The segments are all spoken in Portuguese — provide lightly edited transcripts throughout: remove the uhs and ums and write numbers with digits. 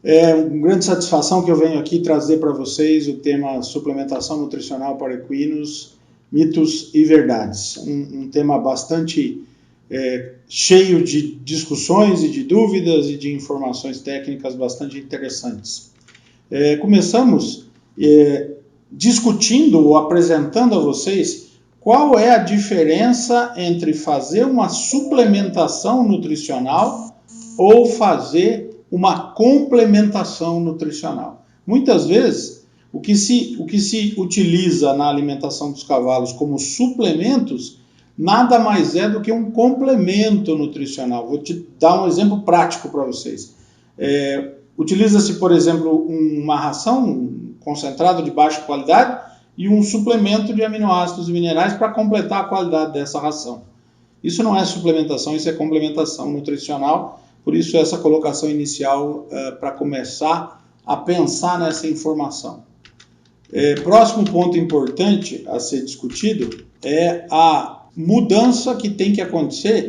É uma grande satisfação que eu venho aqui trazer para vocês o tema suplementação nutricional para equinos, mitos e verdades. Um tema bastante cheio de discussões e de dúvidas e de informações técnicas bastante interessantes. Começamos discutindo ou apresentando a vocês qual é a diferença entre fazer uma suplementação nutricional ou fazer uma complementação nutricional. Muitas vezes, o que se utiliza na alimentação dos cavalos como suplementos, nada mais é do que um complemento nutricional. Vou te dar um exemplo prático para vocês. Utiliza-se, por exemplo, uma ração concentrada de baixa qualidade e um suplemento de aminoácidos e minerais para completar a qualidade dessa ração. Isso não é suplementação, isso é complementação nutricional. Por isso, essa colocação inicial para começar a pensar nessa informação. Próximo ponto importante a ser discutido é a mudança que tem que acontecer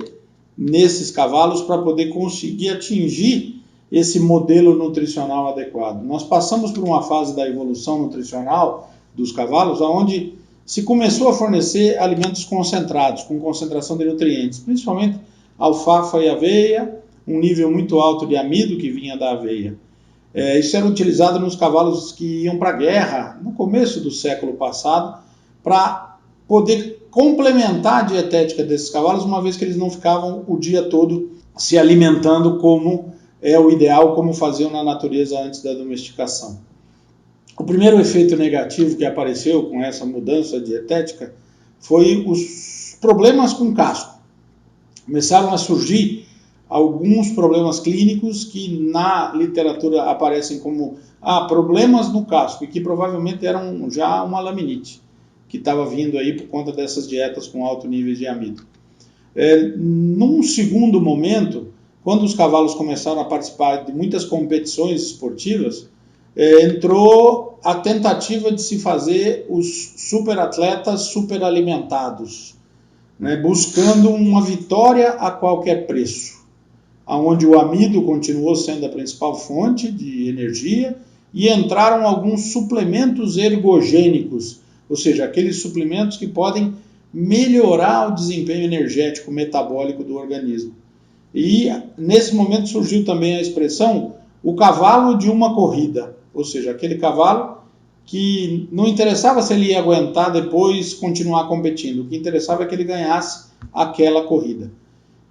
nesses cavalos para poder conseguir atingir esse modelo nutricional adequado. Nós passamos por uma fase da evolução nutricional dos cavalos, onde se começou a fornecer alimentos concentrados, com concentração de nutrientes, principalmente alfafa e aveia, um nível muito alto de amido que vinha da aveia. Isso era utilizado nos cavalos que iam para a guerra, no começo do século passado, para poder complementar a dietética desses cavalos, uma vez que eles não ficavam o dia todo se alimentando como é o ideal, como faziam na natureza antes da domesticação. O primeiro efeito negativo que apareceu com essa mudança dietética foi os problemas com casco. Começaram a surgir alguns problemas clínicos que na literatura aparecem como problemas no casco e que provavelmente eram já uma laminite que estava vindo aí por conta dessas dietas com alto nível de amido. Num segundo momento, quando os cavalos começaram a participar de muitas competições esportivas, entrou a tentativa de se fazer os superatletas superalimentados, né, buscando uma vitória a qualquer preço, onde o amido continuou sendo a principal fonte de energia e entraram alguns suplementos ergogênicos, ou seja, aqueles suplementos que podem melhorar o desempenho energético metabólico do organismo. E nesse momento surgiu também a expressão o cavalo de uma corrida, ou seja, aquele cavalo que não interessava se ele ia aguentar depois continuar competindo, o que interessava é que ele ganhasse aquela corrida.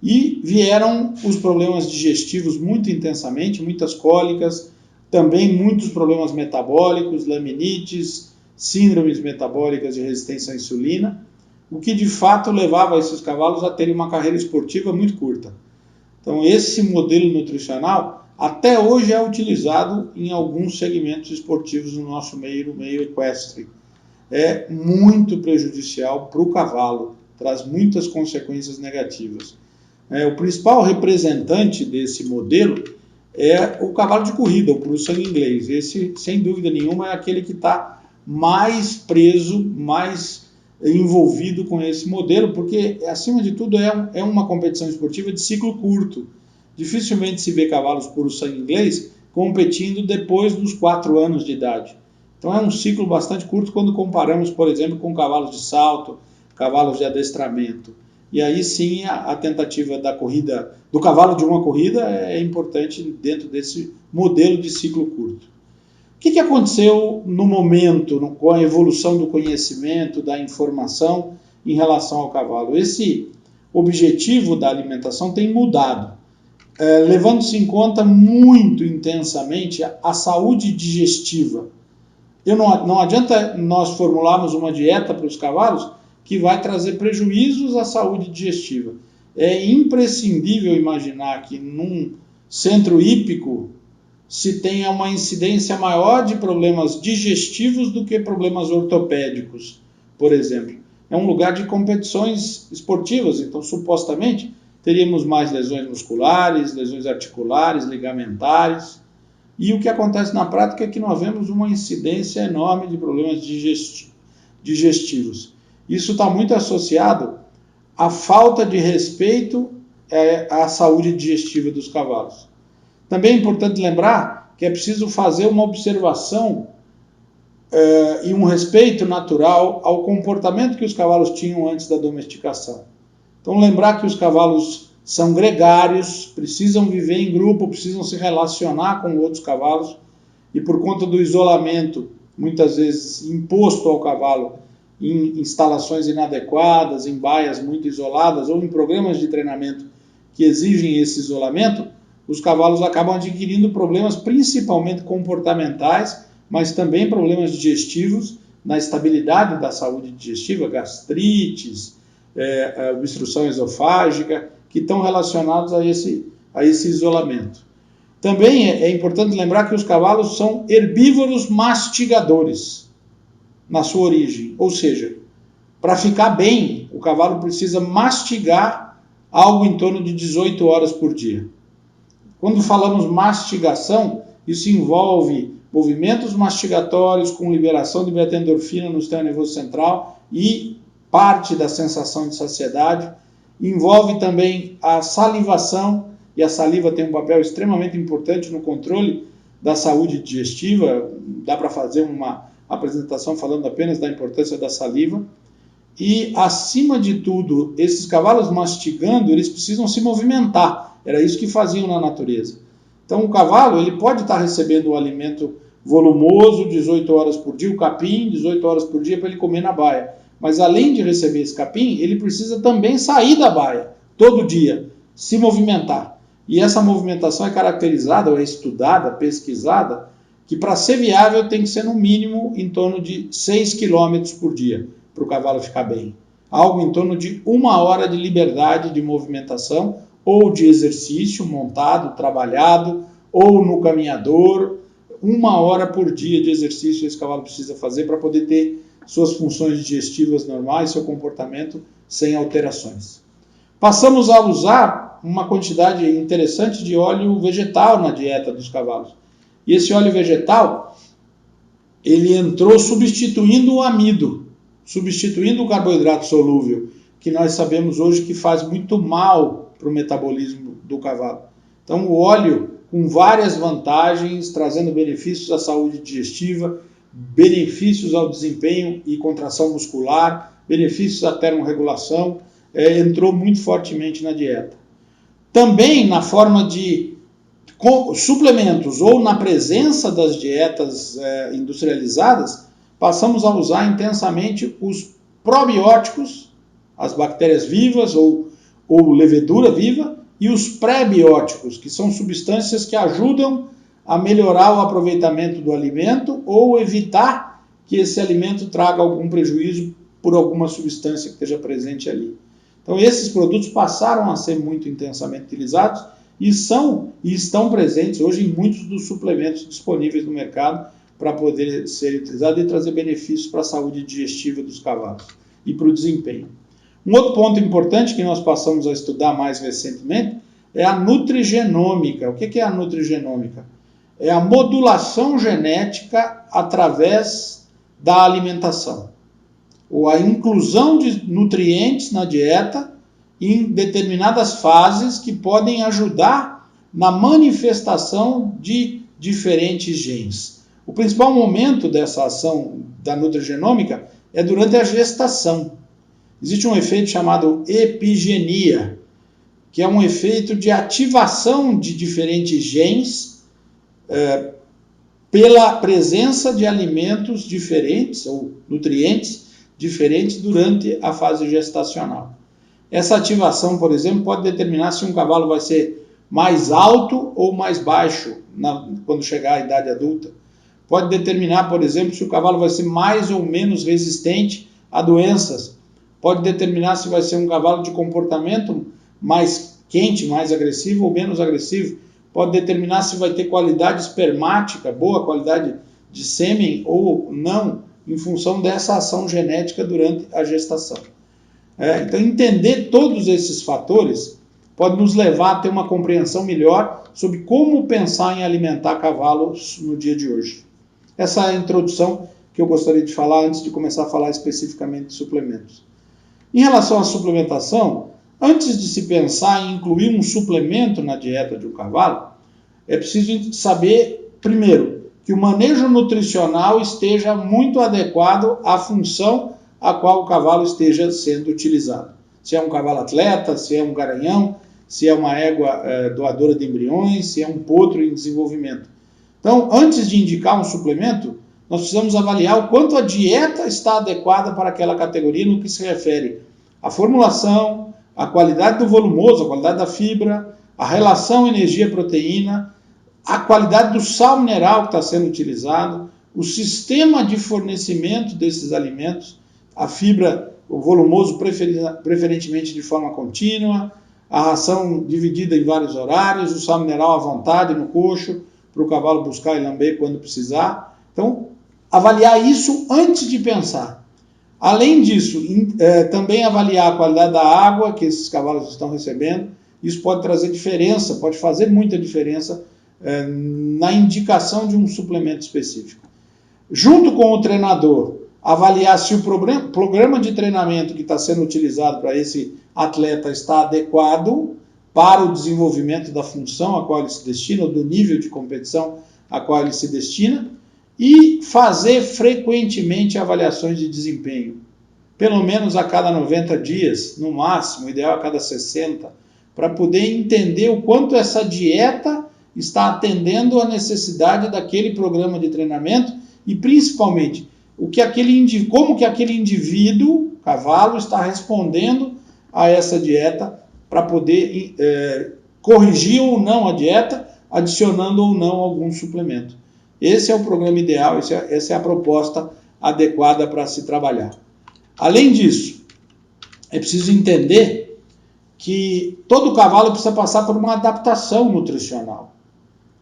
E vieram os problemas digestivos muito intensamente, muitas cólicas, também muitos problemas metabólicos, laminites, síndromes metabólicas de resistência à insulina, o que de fato levava esses cavalos a terem uma carreira esportiva muito curta. Então esse modelo nutricional até hoje é utilizado em alguns segmentos esportivos no nosso meio equestre. É muito prejudicial para o cavalo, traz muitas consequências negativas. O principal representante desse modelo é o cavalo de corrida, o prussiano inglês. Esse, sem dúvida nenhuma, é aquele que está mais preso, mais envolvido com esse modelo, porque, acima de tudo, é uma competição esportiva de ciclo curto. Dificilmente se vê cavalos puro-sangue inglês competindo depois dos 4 anos de idade. Então é um ciclo bastante curto quando comparamos, por exemplo, com cavalos de salto, cavalos de adestramento. E aí sim a tentativa da corrida, do cavalo de uma corrida é importante dentro desse modelo de ciclo curto. O que aconteceu no momento, com a evolução do conhecimento, da informação em relação ao cavalo? Esse objetivo da alimentação tem mudado, levando-se em conta muito intensamente a saúde digestiva. Não adianta nós formularmos uma dieta para os cavalos que vai trazer prejuízos à saúde digestiva. É imprescindível imaginar que num centro hípico se tenha uma incidência maior de problemas digestivos do que problemas ortopédicos, por exemplo. É um lugar de competições esportivas, então supostamente teríamos mais lesões musculares, lesões articulares, ligamentares. E o que acontece na prática é que nós vemos uma incidência enorme de problemas digestivos. Isso está muito associado à falta de respeito à saúde digestiva dos cavalos. Também é importante lembrar que é preciso fazer uma observação e um respeito natural ao comportamento que os cavalos tinham antes da domesticação. Então, lembrar que os cavalos são gregários, precisam viver em grupo, precisam se relacionar com outros cavalos, e por conta do isolamento, muitas vezes imposto ao cavalo em instalações inadequadas, em baias muito isoladas ou em programas de treinamento que exigem esse isolamento, os cavalos acabam adquirindo problemas principalmente comportamentais, mas também problemas digestivos, na estabilidade da saúde digestiva, gastrites, obstrução esofágica, que estão relacionados a esse isolamento. Também é importante lembrar que os cavalos são herbívoros mastigadores na sua origem, ou seja, para ficar bem, o cavalo precisa mastigar algo em torno de 18 horas por dia. Quando falamos mastigação, isso envolve movimentos mastigatórios com liberação de beta-endorfina no sistema nervoso central e parte da sensação de saciedade. Envolve também a salivação, e a saliva tem um papel extremamente importante no controle da saúde digestiva. Dá para fazer uma apresentação falando apenas da importância da saliva. E, acima de tudo, esses cavalos mastigando, eles precisam se movimentar. Era isso que faziam na natureza. Então, o cavalo ele pode estar recebendo um alimento volumoso, 18 horas por dia, o capim, 18 horas por dia para ele comer na baia. Mas, além de receber esse capim, ele precisa também sair da baia, todo dia, se movimentar. E essa movimentação é caracterizada, ou é estudada, pesquisada, que para ser viável tem que ser no mínimo em torno de 6 km por dia, para o cavalo ficar bem. Algo em torno de 1 hora de liberdade de movimentação, ou de exercício montado, trabalhado, ou no caminhador. 1 hora por dia de exercício esse cavalo precisa fazer para poder ter suas funções digestivas normais, seu comportamento sem alterações. Passamos a usar uma quantidade interessante de óleo vegetal na dieta dos cavalos. E esse óleo vegetal, ele entrou substituindo o amido, substituindo o carboidrato solúvel, que nós sabemos hoje que faz muito mal para o metabolismo do cavalo. Então, o óleo, com várias vantagens, trazendo benefícios à saúde digestiva, benefícios ao desempenho e contração muscular, benefícios à termorregulação, entrou muito fortemente na dieta. Também na forma de suplementos ou na presença das dietas industrializadas, passamos a usar intensamente os probióticos, as bactérias vivas ou levedura viva, e os pré-bióticos, que são substâncias que ajudam a melhorar o aproveitamento do alimento ou evitar que esse alimento traga algum prejuízo por alguma substância que esteja presente ali. Então, esses produtos passaram a ser muito intensamente utilizados e estão presentes hoje em muitos dos suplementos disponíveis no mercado para poder ser utilizados e trazer benefícios para a saúde digestiva dos cavalos e para o desempenho. Um outro ponto importante que nós passamos a estudar mais recentemente é a nutrigenômica. O que é a nutrigenômica? É a modulação genética através da alimentação, ou a inclusão de nutrientes na dieta em determinadas fases que podem ajudar na manifestação de diferentes genes. O principal momento dessa ação da nutrigenômica é durante a gestação. Existe um efeito chamado epigenia, que é um efeito de ativação de diferentes genes pela presença de alimentos diferentes ou nutrientes diferentes durante a fase gestacional. Essa ativação, por exemplo, pode determinar se um cavalo vai ser mais alto ou mais baixo quando chegar à idade adulta. Pode determinar, por exemplo, se o cavalo vai ser mais ou menos resistente a doenças. Pode determinar se vai ser um cavalo de comportamento mais quente, mais agressivo ou menos agressivo. Pode determinar se vai ter qualidade espermática, boa qualidade de sêmen ou não, em função dessa ação genética durante a gestação. Então, entender todos esses fatores pode nos levar a ter uma compreensão melhor sobre como pensar em alimentar cavalos no dia de hoje. Essa é a introdução que eu gostaria de falar antes de começar a falar especificamente de suplementos. Em relação à suplementação, antes de se pensar em incluir um suplemento na dieta de um cavalo, é preciso saber primeiro, que o manejo nutricional esteja muito adequado à função a qual o cavalo esteja sendo utilizado. Se é um cavalo atleta, se é um garanhão, se é uma égua doadora de embriões, se é um potro em desenvolvimento. Então, antes de indicar um suplemento, nós precisamos avaliar o quanto a dieta está adequada para aquela categoria no que se refere à formulação, à qualidade do volumoso, à qualidade da fibra, a relação energia-proteína, a qualidade do sal mineral que está sendo utilizado, o sistema de fornecimento desses alimentos, a fibra, o volumoso preferentemente de forma contínua, a ração dividida em vários horários, o sal mineral à vontade no coxo, para o cavalo buscar e lamber quando precisar. Então, avaliar isso antes de pensar. Além disso, também avaliar a qualidade da água que esses cavalos estão recebendo. Isso pode trazer diferença, pode fazer muita diferença na indicação de um suplemento específico. Junto com o treinador, avaliar se o programa de treinamento que está sendo utilizado para esse atleta está adequado para o desenvolvimento da função a qual ele se destina, ou do nível de competição a qual ele se destina, e fazer frequentemente avaliações de desempenho. Pelo menos a cada 90 dias, no máximo, o ideal a cada 60, para poder entender o quanto essa dieta está atendendo a necessidade daquele programa de treinamento e, principalmente, como que aquele indivíduo, cavalo, está respondendo a essa dieta para poder corrigir ou não a dieta, adicionando ou não algum suplemento. Esse é o programa ideal, essa é a proposta adequada para se trabalhar. Além disso, é preciso entender que todo cavalo precisa passar por uma adaptação nutricional.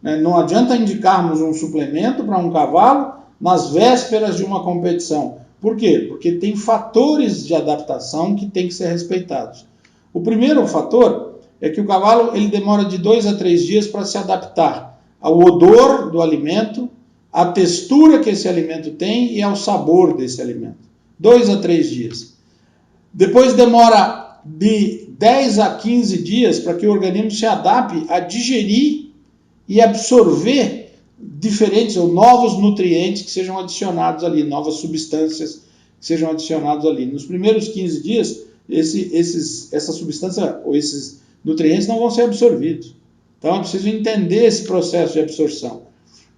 Não adianta indicarmos um suplemento para um cavalo nas vésperas de uma competição. Por quê? Porque tem fatores de adaptação que têm que ser respeitados. O primeiro fator é que o cavalo ele demora de 2 a 3 dias para se adaptar ao odor do alimento, à textura que esse alimento tem e ao sabor desse alimento. 2 a 3 dias. Depois demora de 10 a 15 dias para que o organismo se adapte a digerir e absorver diferentes ou novos nutrientes que sejam adicionados ali, novas substâncias que sejam adicionados ali. Nos primeiros 15 dias, essa substância ou esses nutrientes não vão ser absorvidos. Então é preciso entender esse processo de absorção.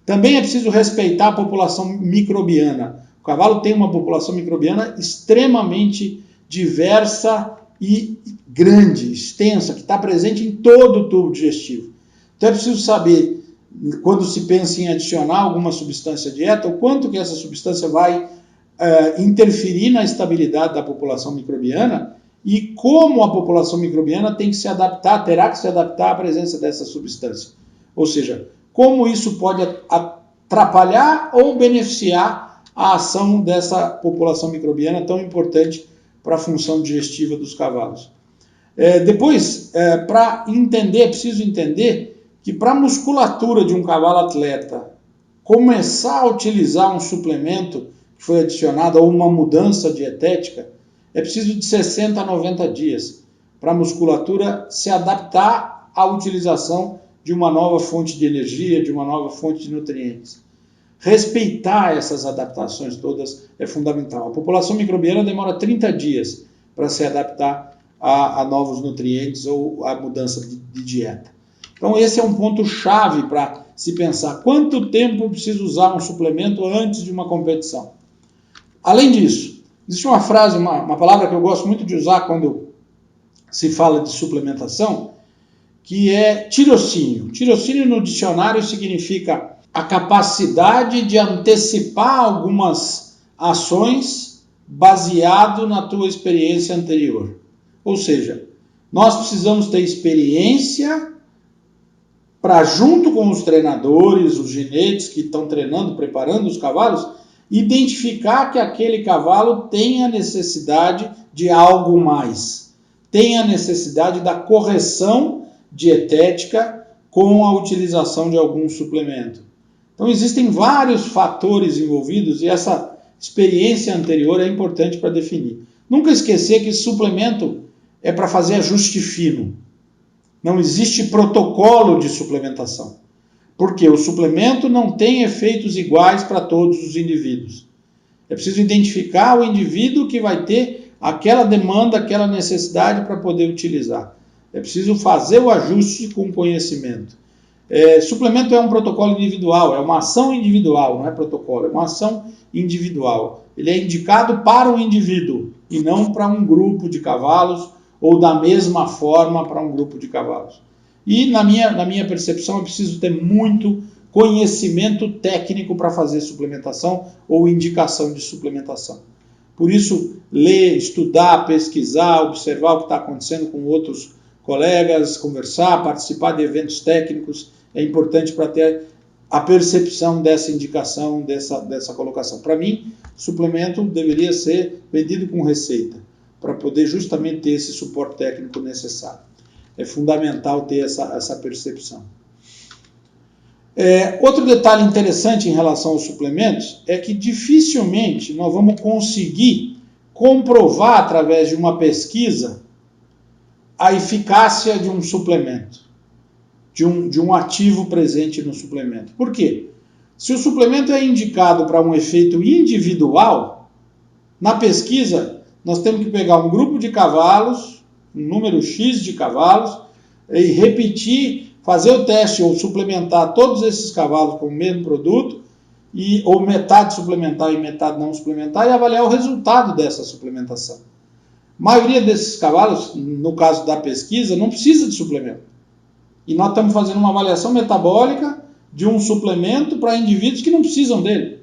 Também é preciso respeitar a população microbiana. O cavalo tem uma população microbiana extremamente diversa e grande, extensa, que está presente em todo o tubo digestivo. Então é preciso saber, quando se pensa em adicionar alguma substância à dieta, o quanto que essa substância vai interferir na estabilidade da população microbiana e como a população microbiana tem que se adaptar, terá que se adaptar à presença dessa substância. Ou seja, como isso pode atrapalhar ou beneficiar a ação dessa população microbiana tão importante para a função digestiva dos cavalos. Depois, para entender, é preciso entender que para a musculatura de um cavalo atleta começar a utilizar um suplemento que foi adicionado ou uma mudança dietética, é preciso de 60 a 90 dias para a musculatura se adaptar à utilização de uma nova fonte de energia, de uma nova fonte de nutrientes. Respeitar essas adaptações todas é fundamental. A população microbiana demora 30 dias para se adaptar a novos nutrientes ou a mudança de dieta. Então esse é um ponto chave para se pensar quanto tempo precisa usar um suplemento antes de uma competição. Além disso, existe uma frase, uma palavra que eu gosto muito de usar quando se fala de suplementação, que é tirocínio. Tirocínio no dicionário significa a capacidade de antecipar algumas ações baseado na tua experiência anterior. Ou seja, nós precisamos ter experiência para, junto com os treinadores, os ginetes que estão treinando, preparando os cavalos, identificar que aquele cavalo tem a necessidade de algo mais, tem a necessidade da correção dietética com a utilização de algum suplemento. Então existem vários fatores envolvidos e essa experiência anterior é importante para definir. Nunca esquecer que suplemento é para fazer ajuste fino. Não existe protocolo de suplementação. Porque o suplemento não tem efeitos iguais para todos os indivíduos. É preciso identificar o indivíduo que vai ter aquela demanda, aquela necessidade para poder utilizar. É preciso fazer o ajuste com conhecimento. Suplemento é um protocolo individual, é uma ação individual, não é protocolo, é uma ação individual. Ele é indicado para o indivíduo e não para um grupo de cavalos ou da mesma forma para um grupo de cavalos. E na minha percepção é preciso ter muito conhecimento técnico para fazer suplementação ou indicação de suplementação. Por isso, ler, estudar, pesquisar, observar o que está acontecendo com outros colegas, conversar, participar de eventos técnicos é importante para ter a percepção dessa indicação, dessa colocação. Para mim, suplemento deveria ser vendido com receita, para poder justamente ter esse suporte técnico necessário. É fundamental ter essa percepção. Outro detalhe interessante em relação aos suplementos é que dificilmente nós vamos conseguir comprovar através de uma pesquisa a eficácia de um suplemento, de um ativo presente no suplemento. Por quê? Se o suplemento é indicado para um efeito individual, na pesquisa nós temos que pegar um grupo de cavalos, um número X de cavalos, e repetir, fazer o teste ou suplementar todos esses cavalos com o mesmo produto, ou metade suplementar e metade não suplementar, e avaliar o resultado dessa suplementação. A maioria desses cavalos, no caso da pesquisa, não precisa de suplemento. E nós estamos fazendo uma avaliação metabólica de um suplemento para indivíduos que não precisam dele.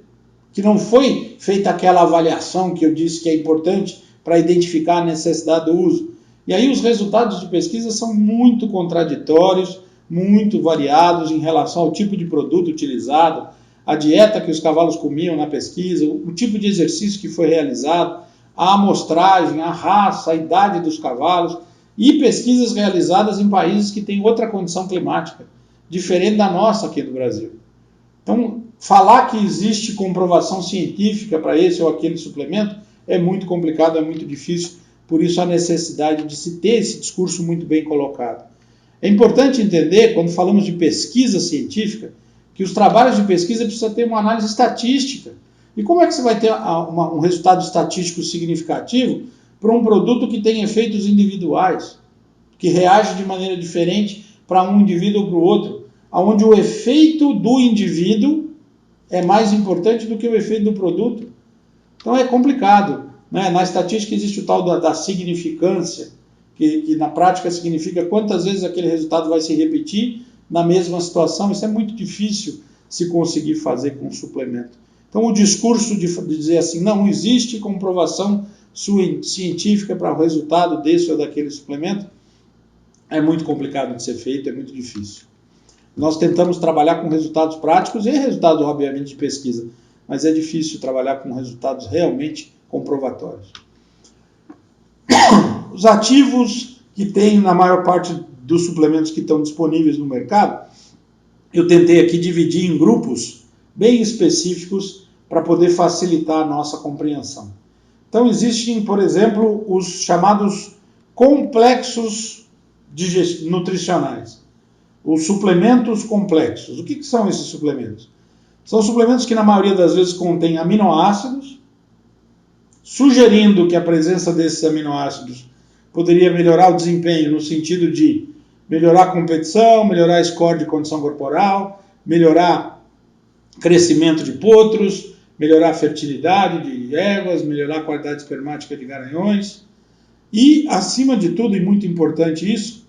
Que não foi feita aquela avaliação que eu disse que é importante para identificar a necessidade do uso. E aí os resultados de pesquisa são muito contraditórios, muito variados em relação ao tipo de produto utilizado, a dieta que os cavalos comiam na pesquisa, o tipo de exercício que foi realizado, a amostragem, a raça, a idade dos cavalos e pesquisas realizadas em países que têm outra condição climática, diferente da nossa aqui no Brasil. Então, falar que existe comprovação científica para esse ou aquele suplemento é muito complicado, é muito difícil, por isso a necessidade de se ter esse discurso muito bem colocado. É importante entender, quando falamos de pesquisa científica, que os trabalhos de pesquisa precisam ter uma análise estatística. E como é que você vai ter um resultado estatístico significativo para um produto que tem efeitos individuais, que reage de maneira diferente para um indivíduo ou para o outro, onde o efeito do indivíduo é mais importante do que o efeito do produto? Então é complicado, né? Na estatística existe o tal da significância, que na prática significa quantas vezes aquele resultado vai se repetir na mesma situação. Isso é muito difícil se conseguir fazer com suplemento. Então o discurso de dizer assim, não existe comprovação científica para o resultado desse ou daquele suplemento, é muito complicado de ser feito, é muito difícil. Nós tentamos trabalhar com resultados práticos e resultados, obviamente, de pesquisa, mas é difícil trabalhar com resultados realmente comprovatórios. Os ativos que tem na maior parte dos suplementos que estão disponíveis no mercado, eu tentei aqui dividir em grupos bem específicos para poder facilitar a nossa compreensão. Então existem, por exemplo, os chamados complexos nutricionais, os suplementos complexos. O que são esses suplementos? São suplementos que na maioria das vezes contêm aminoácidos, sugerindo que a presença desses aminoácidos poderia melhorar o desempenho no sentido de melhorar a competição, melhorar a score de condição corporal, melhorar crescimento de potros, melhorar a fertilidade de éguas, melhorar a qualidade espermática de garanhões e, acima de tudo, e muito importante isso,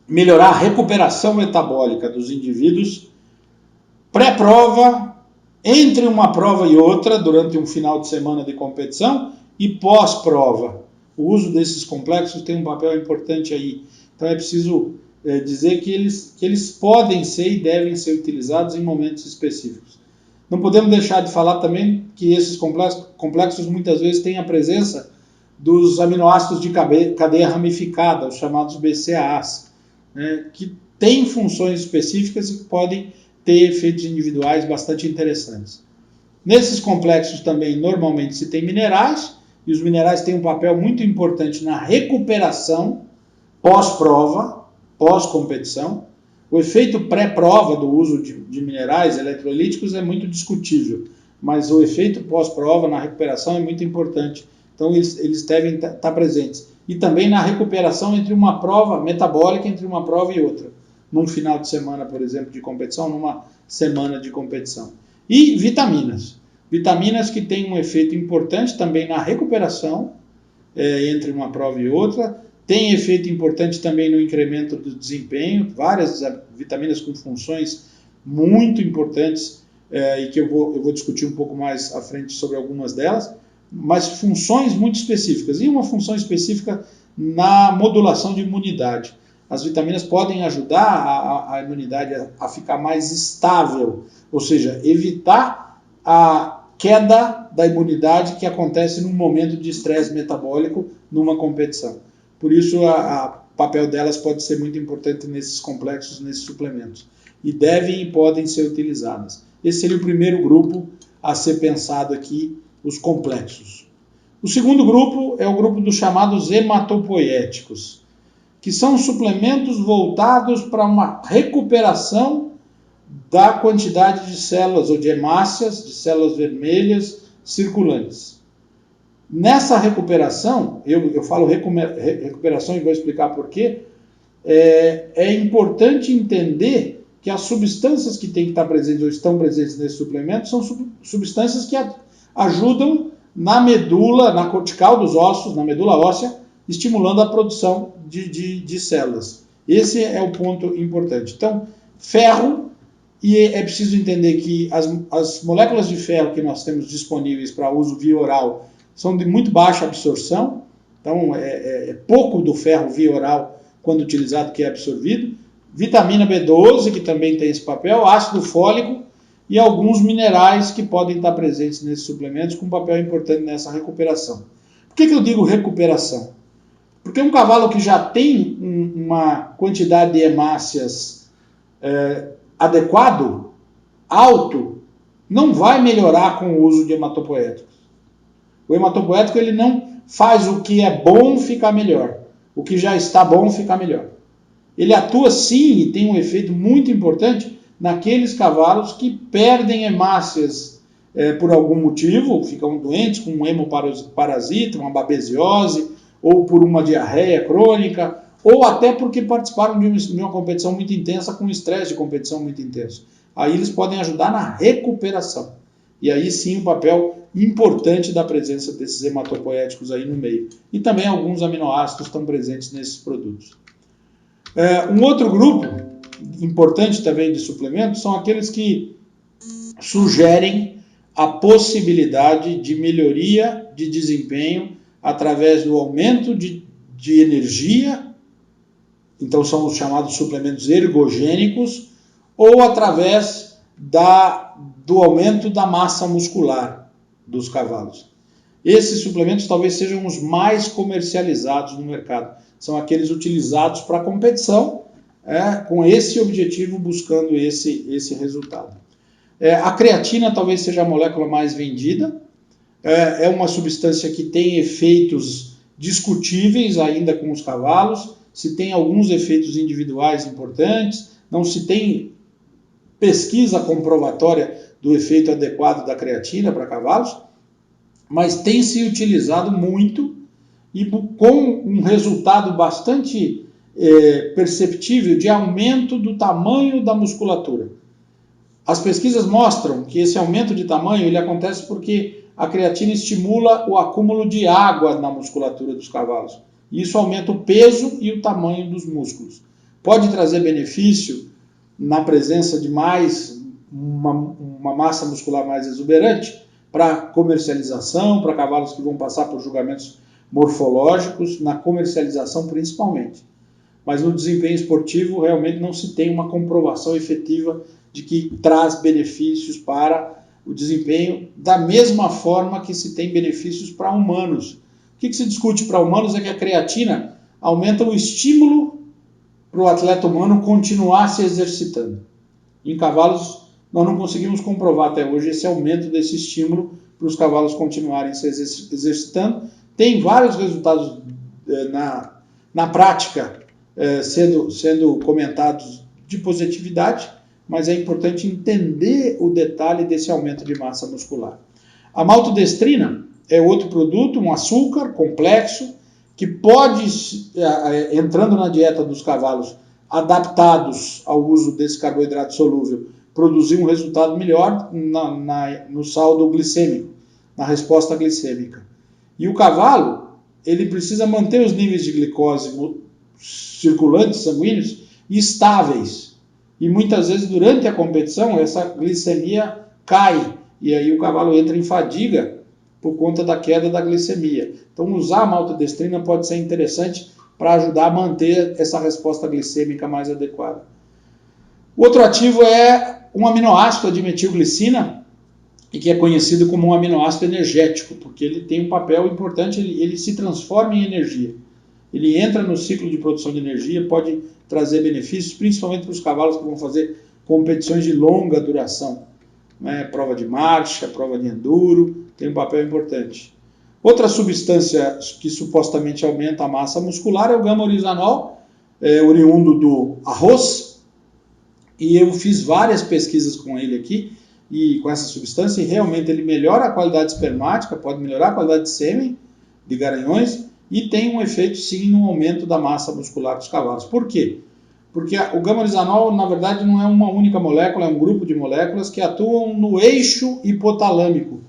melhorar a recuperação metabólica dos indivíduos pré-prova, entre uma prova e outra, durante um final de semana de competição e pós-prova. O uso desses complexos tem um papel importante aí. Então é preciso dizer que eles podem ser e devem ser utilizados em momentos específicos. Não podemos deixar de falar também que esses complexos muitas vezes têm a presença dos aminoácidos de cadeia ramificada, os chamados BCAAs, né, que têm funções específicas e que podem ter efeitos individuais bastante interessantes. Nesses complexos também normalmente se tem minerais, e os minerais têm um papel muito importante na recuperação pós-prova, pós-competição. O efeito pré-prova do uso de minerais eletrolíticos é muito discutível, mas o efeito pós-prova na recuperação é muito importante. Então, eles devem estar presentes. E também na recuperação entre uma prova metabólica, entre uma prova e outra. Num final de semana, por exemplo, de competição, numa semana de competição. E vitaminas. Vitaminas que têm um efeito importante também na recuperação, entre uma prova e outra. Tem efeito importante também no incremento do desempenho. Várias vitaminas com funções muito importantes, e que eu vou discutir um pouco mais à frente sobre algumas delas, mas funções muito específicas. E uma função específica na modulação de imunidade. As vitaminas podem ajudar a imunidade a ficar mais estável, ou seja, evitar a queda da imunidade que acontece num momento de estresse metabólico numa competição. Por isso, o papel delas pode ser muito importante nesses complexos, nesses suplementos. E devem e podem ser utilizadas. Esse seria o primeiro grupo a ser pensado aqui, os complexos. O segundo grupo é o grupo dos chamados hematopoéticos, que são suplementos voltados para uma recuperação da quantidade de células ou de hemácias, de células vermelhas circulantes. Nessa recuperação, eu falo recuperação e vou explicar por quê, é importante entender que as substâncias que têm que estar presentes ou estão presentes nesse suplemento são substâncias que ajudam na medula, na cortical dos ossos, na medula óssea, estimulando a produção de células. Esse é o ponto importante. Então, ferro, e é preciso entender que as moléculas de ferro que nós temos disponíveis para uso via oral são de muito baixa absorção, então é pouco do ferro via oral, quando utilizado, que é absorvido. Vitamina B12, que também tem esse papel, ácido fólico e alguns minerais que podem estar presentes nesses suplementos com um papel importante nessa recuperação. Por que eu digo recuperação? Porque um cavalo que já tem uma quantidade de hemácias adequado, alto, não vai melhorar com o uso de hematopoéticos. O hematopoético ele não faz o que é bom ficar melhor, o que já está bom ficar melhor. Ele atua sim e tem um efeito muito importante naqueles cavalos que perdem hemácias por algum motivo, ficam doentes com um hemoparasita, uma babesiose, ou por uma diarreia crônica, ou até porque participaram de uma competição muito intensa, com estresse de competição muito intenso. Aí eles podem ajudar na recuperação. E aí sim o papel importante da presença desses hematopoéticos aí no meio. E também alguns aminoácidos estão presentes nesses produtos. Um outro grupo importante também de suplementos são aqueles que sugerem a possibilidade de melhoria de desempenho através do aumento de energia, então são os chamados suplementos ergogênicos, ou através do aumento da massa muscular dos cavalos. Esses suplementos talvez sejam os mais comercializados no mercado. São aqueles utilizados para competição, com esse objetivo, buscando esse resultado. A creatina talvez seja a molécula mais vendida. É uma substância que tem efeitos discutíveis ainda com os cavalos. Se tem alguns efeitos individuais importantes, não se tem pesquisa comprovatória do efeito adequado da creatina para cavalos, mas tem se utilizado muito e com um resultado bastante perceptível de aumento do tamanho da musculatura. As pesquisas mostram que esse aumento de tamanho ele acontece porque a creatina estimula o acúmulo de água na musculatura dos cavalos. E isso aumenta o peso e o tamanho dos músculos. Pode trazer benefício na presença de uma massa muscular mais exuberante para comercialização, para cavalos que vão passar por julgamentos morfológicos, na comercialização principalmente. Mas no desempenho esportivo realmente não se tem uma comprovação efetiva de que traz benefícios para o desempenho da mesma forma que se tem benefícios para humanos. O que se discute para humanos é que a creatina aumenta o estímulo para o atleta humano continuar se exercitando. Em cavalos, nós não conseguimos comprovar até hoje esse aumento desse estímulo para os cavalos continuarem se exercitando. Tem vários resultados na prática sendo comentados de positividade, mas é importante entender o detalhe desse aumento de massa muscular. A maltodestrina é outro produto, um açúcar complexo, que pode, entrando na dieta dos cavalos, adaptados ao uso desse carboidrato solúvel, produzir um resultado melhor no saldo glicêmico, na resposta glicêmica. E o cavalo, ele precisa manter os níveis de glicose circulantes sanguíneos estáveis. E muitas vezes, durante a competição, essa glicemia cai. E aí o cavalo entra em fadiga por conta da queda da glicemia. Então, usar a maltodestrina pode ser interessante para ajudar a manter essa resposta glicêmica mais adequada. O outro ativo é um aminoácido, a dimetilglicina, e que é conhecido como um aminoácido energético, porque ele tem um papel importante, ele se transforma em energia. Ele entra no ciclo de produção de energia, pode trazer benefícios, principalmente para os cavalos que vão fazer competições de longa duração, né? Prova de marcha, prova de enduro, tem um papel importante. Outra substância que supostamente aumenta a massa muscular é o gama-orizanol, oriundo do arroz, e eu fiz várias pesquisas com ele aqui, e com essa substância, e realmente ele melhora a qualidade espermática, pode melhorar a qualidade de sêmen de garanhões, e tem um efeito sim no aumento da massa muscular dos cavalos. Por quê? Porque o gama-orizanol, na verdade, não é uma única molécula, é um grupo de moléculas que atuam no eixo hipotalâmico,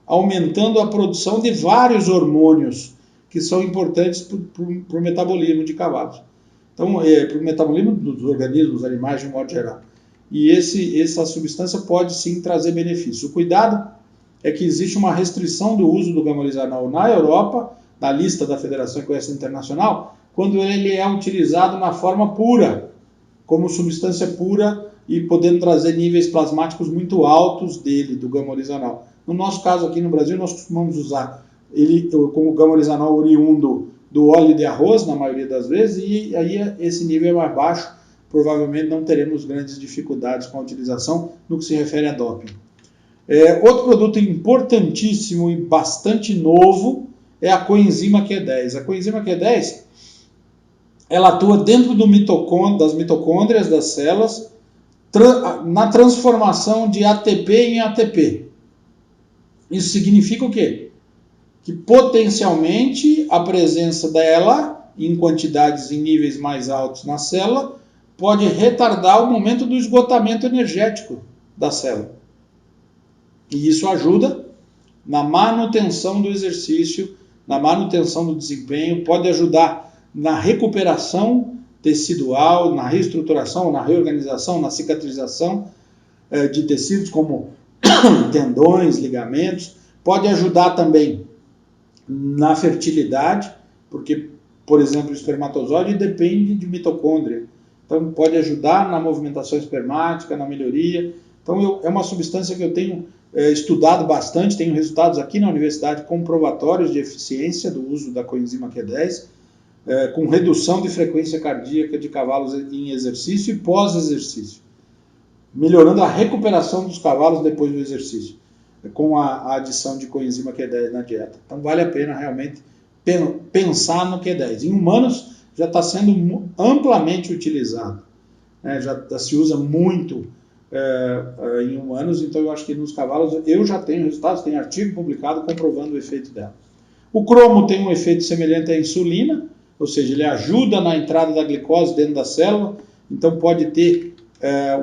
aumentando a produção de vários hormônios que são importantes para o metabolismo de cavalos. Então, para o metabolismo dos organismos, dos animais de um modo geral. E essa substância pode sim trazer benefício. O cuidado é que existe uma restrição do uso do gama-orizanol na Europa, na lista da Federação Equestre Internacional, quando ele é utilizado na forma pura, como substância pura e podendo trazer níveis plasmáticos muito altos dele, do gama-orizanol. No nosso caso aqui no Brasil, nós costumamos usar ele como gama-orizanol oriundo do óleo de arroz, na maioria das vezes, e aí esse nível é mais baixo, provavelmente não teremos grandes dificuldades com a utilização no que se refere a doping. Outro produto importantíssimo e bastante novo é a coenzima Q10. A coenzima Q10 ela atua dentro das mitocôndrias das células na transformação de ATP em ATP. Isso significa o quê? Que potencialmente a presença dela em quantidades em níveis mais altos na célula pode retardar o momento do esgotamento energético da célula. E isso ajuda na manutenção do exercício, na manutenção do desempenho, pode ajudar na recuperação tecidual, na reestruturação, na reorganização, na cicatrização de tecidos como tendões, ligamentos, pode ajudar também na fertilidade, porque, por exemplo, o espermatozoide depende de mitocôndria, então pode ajudar na movimentação espermática, na melhoria. Então é uma substância que eu tenho estudado bastante, tenho resultados aqui na universidade comprobatórios de eficiência do uso da coenzima Q10, com redução de frequência cardíaca de cavalos em exercício e pós-exercício, melhorando a recuperação dos cavalos depois do exercício, com a adição de coenzima Q10 na dieta. Então vale a pena realmente pensar no Q10. Em humanos já está sendo amplamente utilizado, já se usa muito em humanos, então eu acho que nos cavalos eu já tenho resultados, tenho artigo publicado comprovando o efeito dela. O cromo tem um efeito semelhante à insulina, ou seja, ele ajuda na entrada da glicose dentro da célula, então pode ter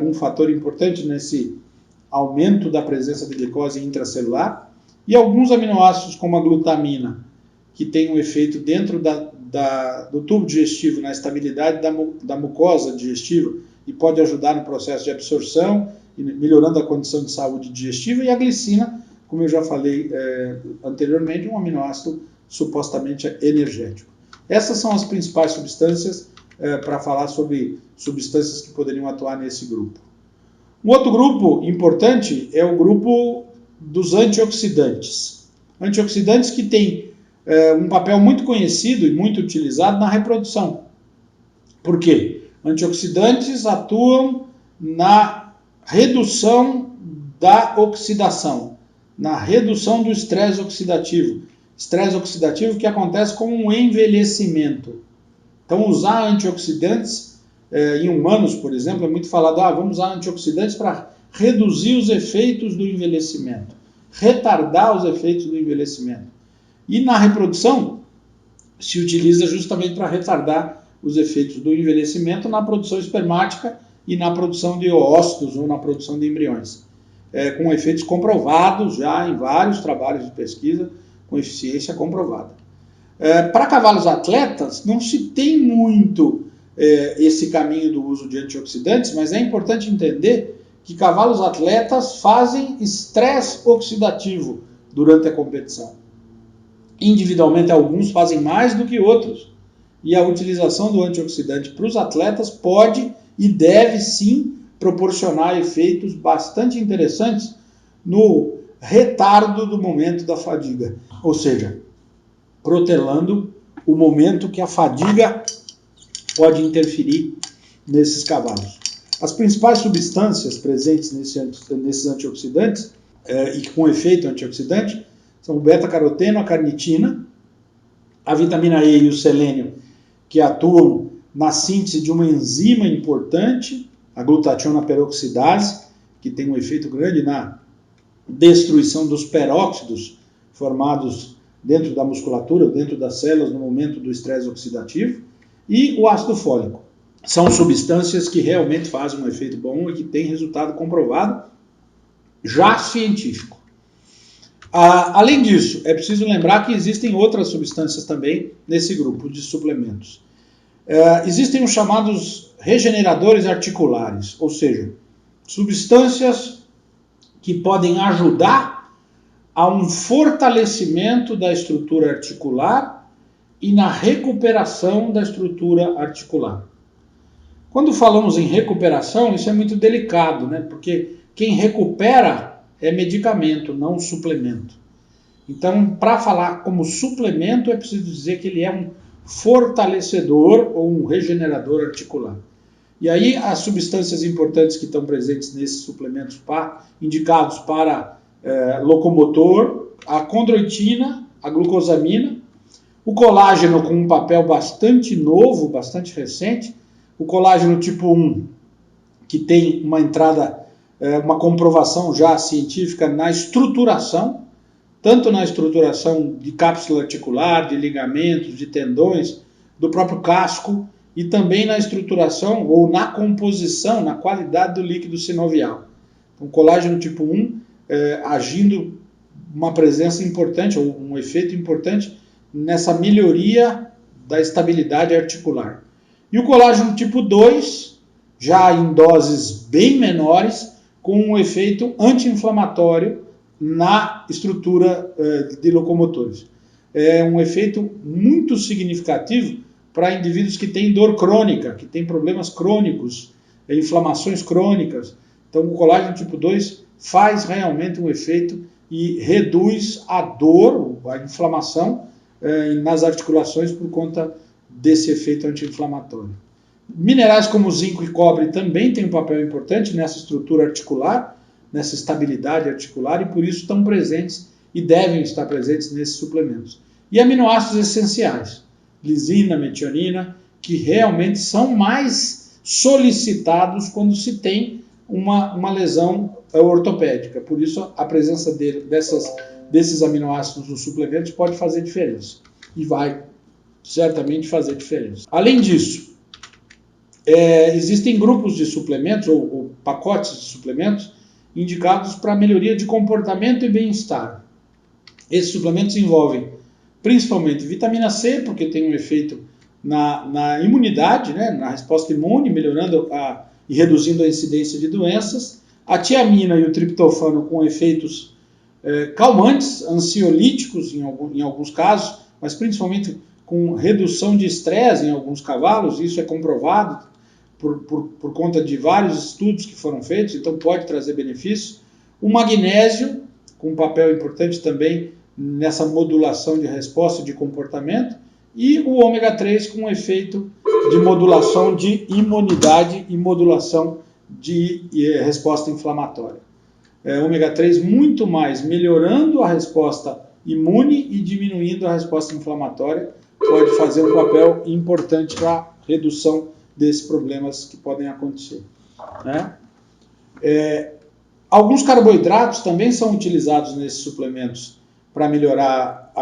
um fator importante nesse aumento da presença de glicose intracelular, e alguns aminoácidos como a glutamina, que tem um efeito dentro do tubo digestivo, na estabilidade da mucosa digestiva, e pode ajudar no processo de absorção, melhorando a condição de saúde digestiva, e a glicina, como eu já falei anteriormente, um aminoácido supostamente energético. Essas são as principais substâncias para falar sobre substâncias que poderiam atuar nesse grupo. Um outro grupo importante é o grupo dos antioxidantes. Antioxidantes que têm um papel muito conhecido e muito utilizado na reprodução. Por quê? Antioxidantes atuam na redução da oxidação, na redução do estresse oxidativo. Estresse oxidativo que acontece com o envelhecimento. Então, usar antioxidantes em humanos, por exemplo, é muito falado, vamos usar antioxidantes para reduzir os efeitos do envelhecimento, retardar os efeitos do envelhecimento. E na reprodução, se utiliza justamente para retardar os efeitos do envelhecimento na produção espermática e na produção de ócitos ou na produção de embriões, com efeitos comprovados já em vários trabalhos de pesquisa, com eficiência comprovada. Para cavalos atletas, não se tem muito esse caminho do uso de antioxidantes, mas é importante entender que cavalos atletas fazem estresse oxidativo durante a competição. Individualmente, alguns fazem mais do que outros, e a utilização do antioxidante para os atletas pode e deve sim proporcionar efeitos bastante interessantes no retardo do momento da fadiga, ou seja, protelando o momento que a fadiga pode interferir nesses cavalos. As principais substâncias presentes nesses antioxidantes e com efeito antioxidante são o beta-caroteno, a carnitina, a vitamina E e o selênio, que atuam na síntese de uma enzima importante, a glutationa peroxidase, que tem um efeito grande na destruição dos peróxidos formados dentro da musculatura, dentro das células no momento do estresse oxidativo, e o ácido fólico. São substâncias que realmente fazem um efeito bom e que têm resultado comprovado, já científico. Além disso, é preciso lembrar que existem outras substâncias também nesse grupo de suplementos. Existem os chamados regeneradores articulares, ou seja, substâncias que podem ajudar a um fortalecimento da estrutura articular e na recuperação da estrutura articular. Quando falamos em recuperação, isso é muito delicado, né? Porque quem recupera é medicamento, não suplemento. Então, para falar como suplemento, é preciso dizer que ele é um fortalecedor ou um regenerador articular. E aí, as substâncias importantes que estão presentes nesses suplementos indicados para locomotor, a condroitina, a glucosamina, o colágeno com um papel bastante novo, bastante recente, o colágeno tipo 1, que tem uma entrada, uma comprovação já científica na estruturação, tanto na estruturação de cápsula articular, de ligamentos, de tendões, do próprio casco, e também na estruturação ou na composição, na qualidade do líquido sinovial. Então, o colágeno tipo 1 agindo uma presença importante, ou um efeito importante, nessa melhoria da estabilidade articular. E o colágeno tipo 2, já em doses bem menores, com um efeito anti-inflamatório na estrutura de locomotores. É um efeito muito significativo para indivíduos que têm dor crônica, que têm problemas crônicos, inflamações crônicas. Então, o colágeno tipo 2 faz realmente um efeito e reduz a dor, a inflamação nas articulações por conta desse efeito anti-inflamatório. Minerais como zinco e cobre também têm um papel importante nessa estrutura articular, nessa estabilidade articular, e por isso estão presentes e devem estar presentes nesses suplementos. E aminoácidos essenciais, lisina, metionina, que realmente são mais solicitados quando se tem uma lesão ortopédica. Por isso, a presença desses aminoácidos nos suplementos pode fazer diferença. E vai certamente fazer diferença. Além disso, existem grupos de suplementos, ou pacotes de suplementos, indicados para melhoria de comportamento e bem-estar. Esses suplementos envolvem principalmente vitamina C, porque tem um efeito na imunidade, né, na resposta imune, melhorando e reduzindo a incidência de doenças. A tiamina e o triptofano com efeitos calmantes, ansiolíticos em alguns casos, mas principalmente com redução de estresse em alguns cavalos, isso é comprovado por conta de vários estudos que foram feitos, então pode trazer benefícios. O magnésio, com um papel importante também nessa modulação de resposta de comportamento, e o ômega 3 com um efeito de modulação de imunidade e modulação de resposta inflamatória. Ômega 3 muito mais melhorando a resposta imune e diminuindo a resposta inflamatória, pode fazer um papel importante para a redução desses problemas que podem acontecer, né? Alguns carboidratos também são utilizados nesses suplementos para melhorar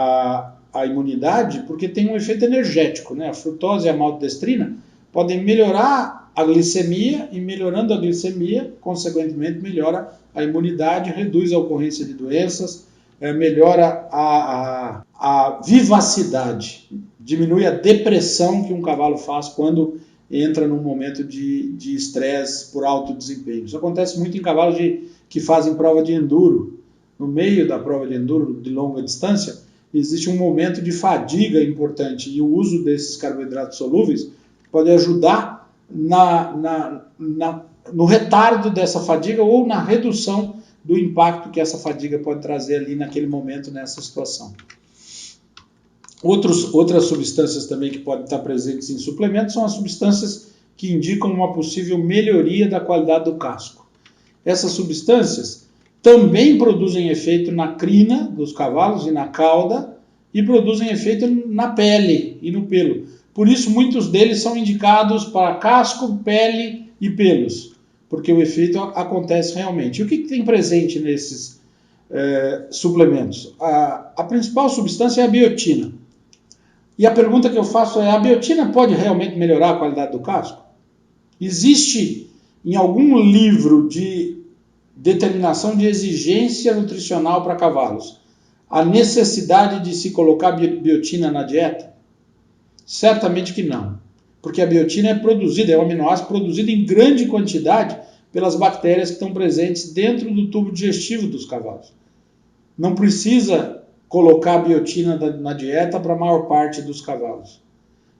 a imunidade, porque tem um efeito energético, né? A frutose e a maltodestrina podem melhorar a glicemia, e melhorando a glicemia, consequentemente, melhora a imunidade, reduz a ocorrência de doenças, melhora a vivacidade, diminui a depressão que um cavalo faz quando entra num momento de estresse por alto desempenho. Isso acontece muito em cavalos que fazem prova de enduro. No meio da prova de enduro de longa distância, existe um momento de fadiga importante, e o uso desses carboidratos solúveis pode ajudar no retardo dessa fadiga ou na redução do impacto que essa fadiga pode trazer ali naquele momento, nessa situação. Outras substâncias também que podem estar presentes em suplementos são as substâncias que indicam uma possível melhoria da qualidade do casco. Essas substâncias também produzem efeito na crina dos cavalos e na cauda, e produzem efeito na pele e no pelo. Por isso, muitos deles são indicados para casco, pele e pelos, porque o efeito acontece realmente. E o que tem presente nesses suplementos? A principal substância é a biotina. E a pergunta que eu faço é: a biotina pode realmente melhorar a qualidade do casco? Existe em algum livro de determinação de exigência nutricional para cavalos a necessidade de se colocar biotina na dieta? Certamente que não, porque a biotina é um aminoácido produzido em grande quantidade pelas bactérias que estão presentes dentro do tubo digestivo dos cavalos. Não precisa colocar biotina na dieta para a maior parte dos cavalos.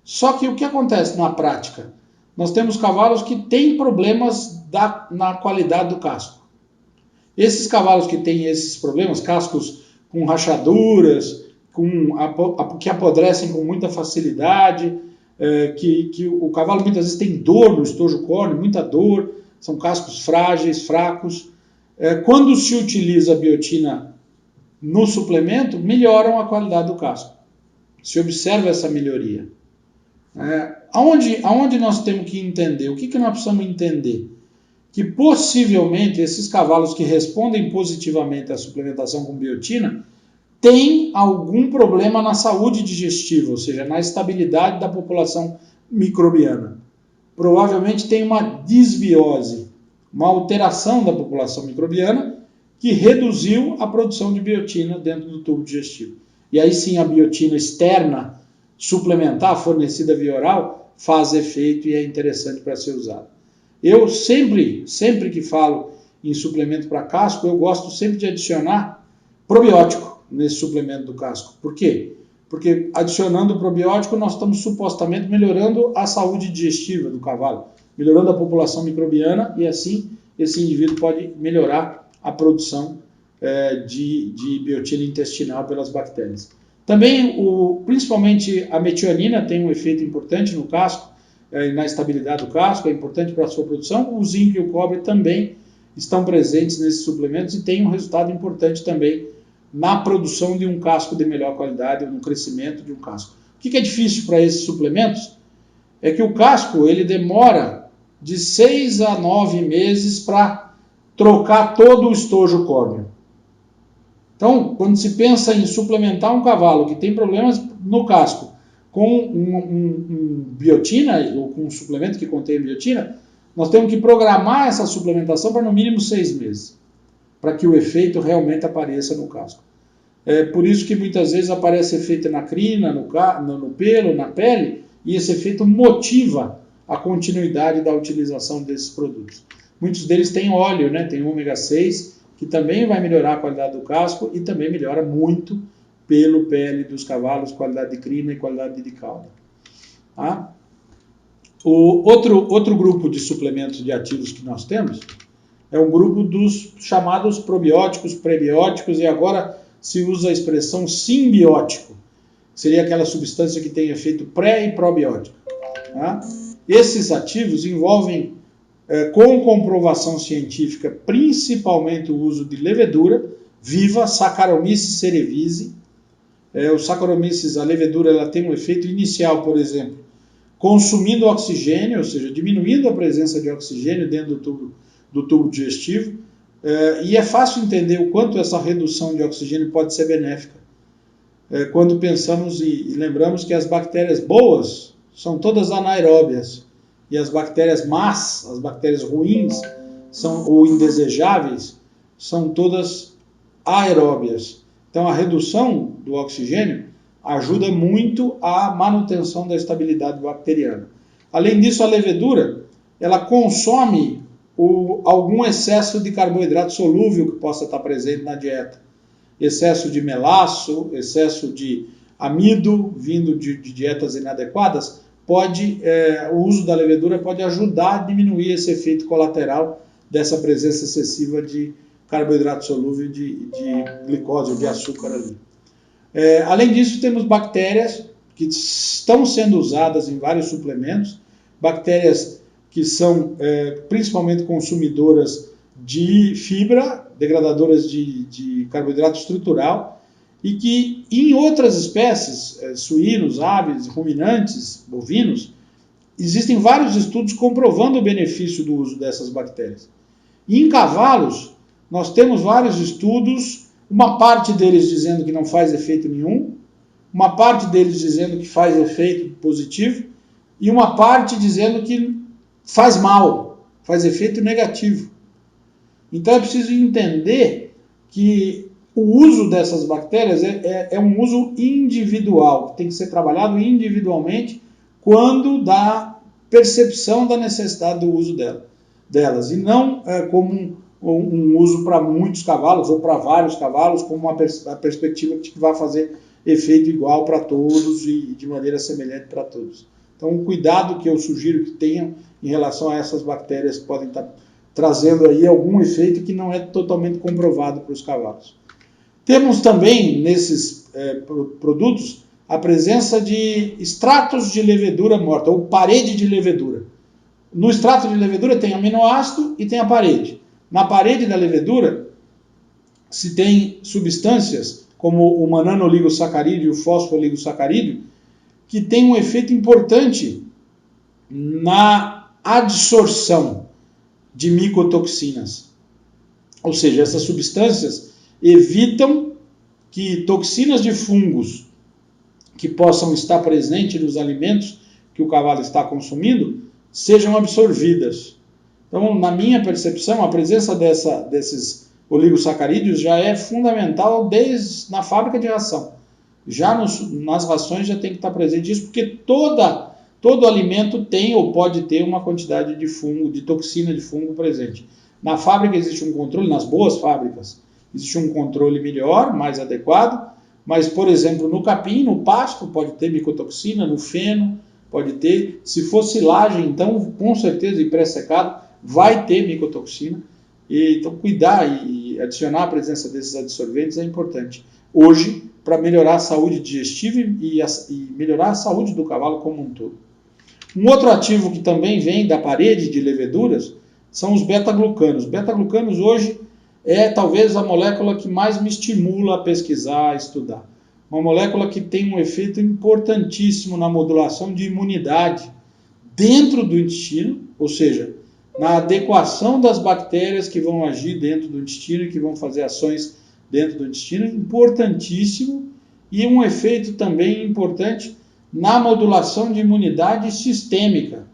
Só que o que acontece na prática? Nós temos cavalos que têm problemas na qualidade do casco. Esses cavalos que têm esses problemas, cascos com rachaduras, que apodrecem com muita facilidade, que o cavalo muitas vezes tem dor no estojo córneo, muita dor, são cascos frágeis, fracos. Quando se utiliza a biotina no suplemento, melhoram a qualidade do casco. Se observa essa melhoria. Aonde nós temos que entender? O que nós precisamos entender? Que possivelmente esses cavalos que respondem positivamente à suplementação com biotina têm algum problema na saúde digestiva, ou seja, na estabilidade da população microbiana. Provavelmente tem uma disbiose, uma alteração da população microbiana que reduziu a produção de biotina dentro do tubo digestivo. E aí sim a biotina externa suplementar, fornecida via oral, faz efeito e é interessante para ser usada. Eu sempre que falo em suplemento para casco, eu gosto sempre de adicionar probiótico nesse suplemento do casco. Por quê? Porque adicionando probiótico nós estamos supostamente melhorando a saúde digestiva do cavalo, melhorando a população microbiana, e assim esse indivíduo pode melhorar a produção de biotina intestinal pelas bactérias. Também, principalmente a metionina tem um efeito importante no casco, na estabilidade do casco, é importante para a sua produção. O zinco e o cobre também estão presentes nesses suplementos e têm um resultado importante também na produção de um casco de melhor qualidade, ou no crescimento de um casco. O que é difícil para esses suplementos? É que o casco ele demora de 6 a 9 meses para trocar todo o estojo córneo. Então, quando se pensa em suplementar um cavalo que tem problemas no casco com um biotina, ou com um suplemento que contém biotina, nós temos que programar essa suplementação para no mínimo 6 meses, para que o efeito realmente apareça no casco. É por isso que muitas vezes aparece efeito na crina, no pelo, na pele, e esse efeito motiva a continuidade da utilização desses produtos. Muitos deles têm óleo, né? Tem ômega 6, que também vai melhorar a qualidade do casco e também melhora muito pelo, pele dos cavalos, qualidade de crina e qualidade de cauda. Tá? O outro grupo de suplementos de ativos que nós temos é um grupo dos chamados probióticos, prebióticos, e agora se usa a expressão simbiótico, que seria aquela substância que tem efeito pré e probiótico. Tá? Esses ativos envolvem, com comprovação científica, principalmente o uso de levedura viva, Saccharomyces cerevisiae. O Saccharomyces, a levedura, ela tem um efeito inicial, por exemplo, consumindo oxigênio, ou seja, diminuindo a presença de oxigênio dentro do tubo digestivo, e é fácil entender o quanto essa redução de oxigênio pode ser benéfica. Quando pensamos e lembramos que as bactérias boas são todas anaeróbias, e as bactérias más, as bactérias ruins, ou indesejáveis, são todas aeróbias. Então a redução do oxigênio ajuda muito à manutenção da estabilidade bacteriana. Além disso, a levedura, ela consome algum excesso de carboidrato solúvel que possa estar presente na dieta. Excesso de melaço, excesso de amido, vindo de dietas inadequadas, o uso da levedura pode ajudar a diminuir esse efeito colateral dessa presença excessiva de carboidrato solúvel, de glicose ou de açúcar ali. Além disso, temos bactérias que estão sendo usadas em vários suplementos, bactérias que são principalmente consumidoras de fibra, degradadoras de carboidrato estrutural, e que em outras espécies, suínos, aves, ruminantes, bovinos, existem vários estudos comprovando o benefício do uso dessas bactérias. E em cavalos, nós temos vários estudos, uma parte deles dizendo que não faz efeito nenhum, uma parte deles dizendo que faz efeito positivo, e uma parte dizendo que faz mal, faz efeito negativo. Então é preciso entender que o uso dessas bactérias é um uso individual, que tem que ser trabalhado individualmente quando dá percepção da necessidade do uso delas, e não como um uso para muitos cavalos ou para vários cavalos, como a perspectiva de que vai fazer efeito igual para todos e de maneira semelhante para todos. Então, o cuidado que eu sugiro que tenham em relação a essas bactérias que podem estar trazendo aí algum efeito que não é totalmente comprovado para os cavalos. Temos também, nesses produtos, a presença de extratos de levedura morta, ou parede de levedura. No extrato de levedura tem aminoácido e tem a parede. Na parede da levedura, se tem substâncias como o mananoligosacarídeo e o fosfoligosacarídeo, que tem um efeito importante na adsorção de micotoxinas. Ou seja, essas substâncias evitam que toxinas de fungos que possam estar presentes nos alimentos que o cavalo está consumindo sejam absorvidas. Então, na minha percepção, a presença desses oligosacarídeos já é fundamental desde na fábrica de ração. Já nas rações já tem que estar presente isso, porque todo alimento tem ou pode ter uma quantidade de fungo, de toxina de fungo presente. Na fábrica existe um controle, nas boas fábricas, existe um controle melhor, mais adequado, mas, por exemplo, no capim, no pasto, pode ter micotoxina, no feno, pode ter. Se for silagem, então, com certeza, e pré-secado, vai ter micotoxina. Então, cuidar e adicionar a presença desses adsorventes é importante. Hoje, para melhorar a saúde digestiva e melhorar a saúde do cavalo como um todo. Um outro ativo que também vem da parede de leveduras são os beta-glucanos. Beta-glucanos hoje é talvez a molécula que mais me estimula a pesquisar, a estudar. Uma molécula que tem um efeito importantíssimo na modulação de imunidade dentro do intestino, ou seja, na adequação das bactérias que vão agir dentro do intestino e que vão fazer ações dentro do intestino, importantíssimo, e um efeito também importante na modulação de imunidade sistêmica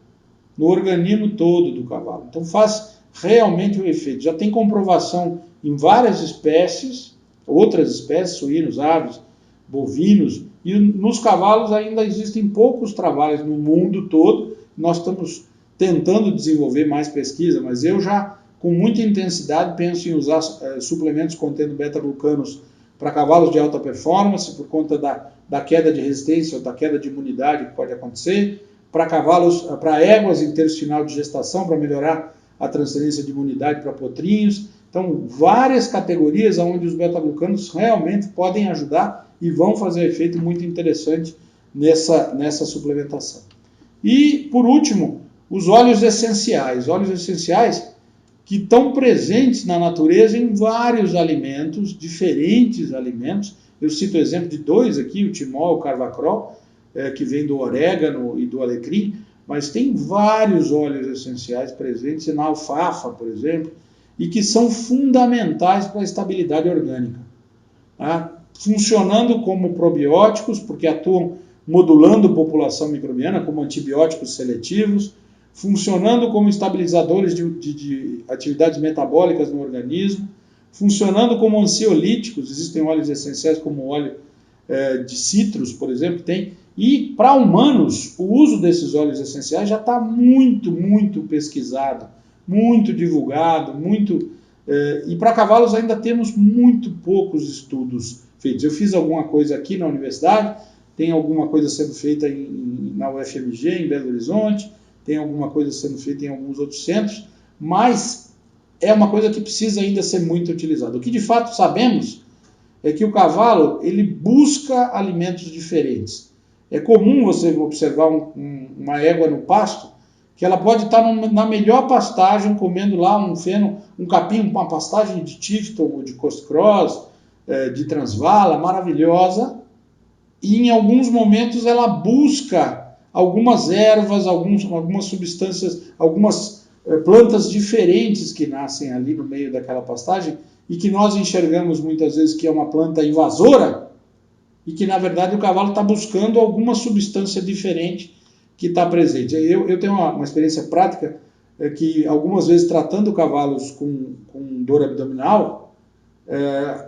no organismo todo do cavalo. Então faz realmente um efeito. Já tem comprovação em várias espécies, outras espécies, suínos, aves, bovinos, e nos cavalos ainda existem poucos trabalhos no mundo todo. Nós estamos tentando desenvolver mais pesquisa, mas eu já, com muita intensidade, penso em usar suplementos contendo beta-glucanos para cavalos de alta performance, por conta da queda de resistência ou da queda de imunidade que pode acontecer, para cavalos, para éguas em terço final de gestação, para melhorar a transferência de imunidade para potrinhos. Então, várias categorias onde os beta-glucanos realmente podem ajudar e vão fazer um efeito muito interessante nessa suplementação. E, por último, os óleos essenciais. Óleos essenciais que estão presentes na natureza em vários alimentos, diferentes alimentos. Eu cito o exemplo de dois aqui, o timol e o carvacrol, que vem do orégano e do alecrim, mas tem vários óleos essenciais presentes na alfafa, por exemplo, e que são fundamentais para a estabilidade orgânica. Tá? Funcionando como probióticos, porque atuam modulando a população microbiana, como antibióticos seletivos, funcionando como estabilizadores de atividades metabólicas no organismo, funcionando como ansiolíticos, existem óleos essenciais como o óleo de citros, por exemplo, tem. E para humanos, o uso desses óleos essenciais já está muito, muito pesquisado, muito divulgado, e para cavalos ainda temos muito poucos estudos feitos. Eu fiz alguma coisa aqui na universidade, tem alguma coisa sendo feita na UFMG, em Belo Horizonte, tem alguma coisa sendo feita em alguns outros centros, mas é uma coisa que precisa ainda ser muito utilizada. O que de fato sabemos é que o cavalo ele busca alimentos diferentes. É comum você observar uma égua no pasto, que ela pode estar na melhor pastagem, comendo lá um feno, um capim, uma pastagem de Tifton, ou de Coast Cross, de Transvala, maravilhosa, e em alguns momentos ela busca algumas ervas, algumas substâncias, algumas plantas diferentes que nascem ali no meio daquela pastagem, e que nós enxergamos muitas vezes que é uma planta invasora, e que na verdade o cavalo está buscando alguma substância diferente que está presente. Eu tenho uma experiência prática que algumas vezes tratando cavalos com dor abdominal,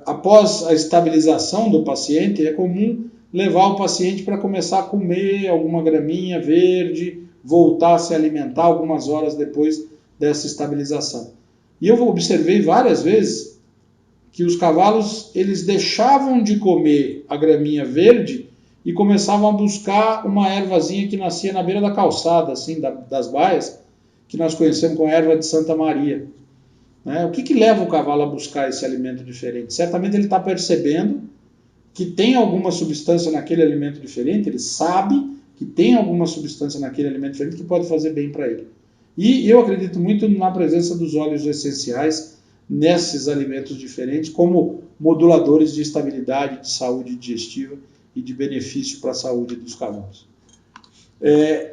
após a estabilização do paciente, é comum levar o paciente para começar a comer alguma graminha verde, voltar a se alimentar algumas horas depois dessa estabilização. E eu observei várias vezes que os cavalos eles deixavam de comer a graminha verde e começavam a buscar uma ervazinha que nascia na beira da calçada, assim, das baias, que nós conhecemos como a erva de Santa Maria. O que leva o cavalo a buscar esse alimento diferente? Certamente ele está percebendo que tem alguma substância naquele alimento diferente, ele sabe que tem alguma substância naquele alimento diferente que pode fazer bem para ele. E eu acredito muito na presença dos óleos essenciais nesses alimentos diferentes como moduladores de estabilidade, de saúde digestiva e de benefício para a saúde dos cavalos.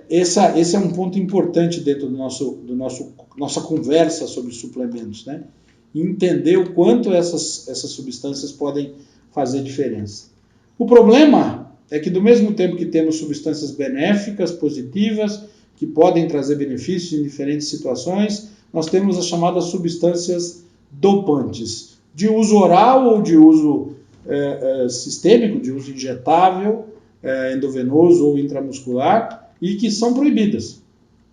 Esse é um ponto importante dentro do nossa conversa sobre suplementos, né? Entender o quanto essas substâncias podem fazer diferença. O problema é que do mesmo tempo que temos substâncias benéficas, positivas, que podem trazer benefícios em diferentes situações, nós temos as chamadas substâncias dopantes, de uso oral ou de uso sistêmico, de uso injetável, endovenoso ou intramuscular, e que são proibidas,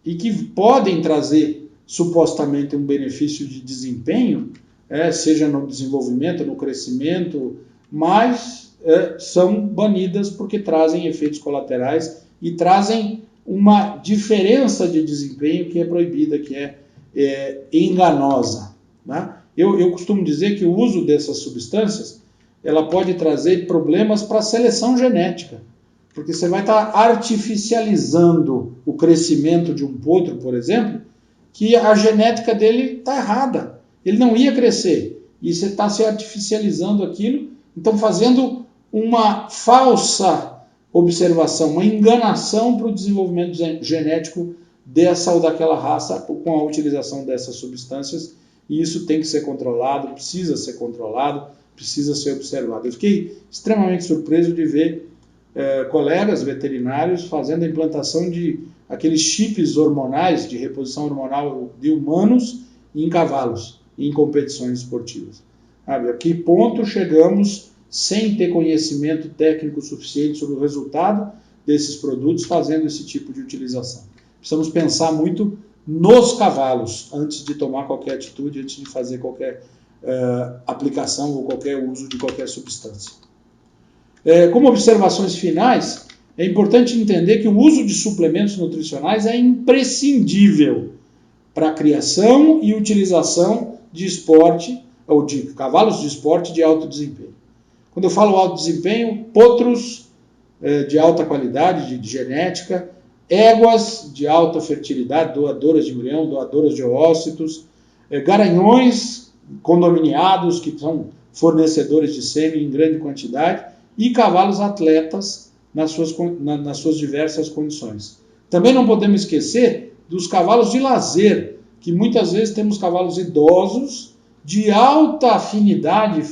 e que podem trazer supostamente um benefício de desempenho, seja no desenvolvimento, no crescimento, mas são banidas porque trazem efeitos colaterais e trazem uma diferença de desempenho que é proibida, que é enganosa. Né? Eu costumo dizer que o uso dessas substâncias ela pode trazer problemas para a seleção genética, porque você vai estar artificializando o crescimento de um potro, por exemplo, que a genética dele está errada. Ele não ia crescer, e você está se artificializando aquilo, então fazendo uma falsa observação, uma enganação para o desenvolvimento genético dessa ou daquela raça com a utilização dessas substâncias, e isso tem que ser controlado, precisa ser controlado, precisa ser observado. Eu fiquei extremamente surpreso de ver colegas veterinários fazendo a implantação de aqueles chips hormonais de reposição hormonal de humanos em cavalos, em competições esportivas. A que ponto chegamos sem ter conhecimento técnico suficiente sobre o resultado desses produtos fazendo esse tipo de utilização? Precisamos pensar muito nos cavalos antes de tomar qualquer atitude, antes de fazer qualquer aplicação ou qualquer uso de qualquer substância. Como observações finais, é importante entender que o uso de suplementos nutricionais é imprescindível para a criação e utilização de esporte, ou de cavalos de esporte de alto desempenho. Quando eu falo alto desempenho, potros de alta qualidade, de genética, éguas de alta fertilidade, doadoras de embrião, doadoras de oócitos, garanhões condominiados, que são fornecedores de sêmen em grande quantidade, e cavalos atletas nas suas diversas condições. Também não podemos esquecer dos cavalos de lazer, que muitas vezes temos cavalos idosos, de alta afinidade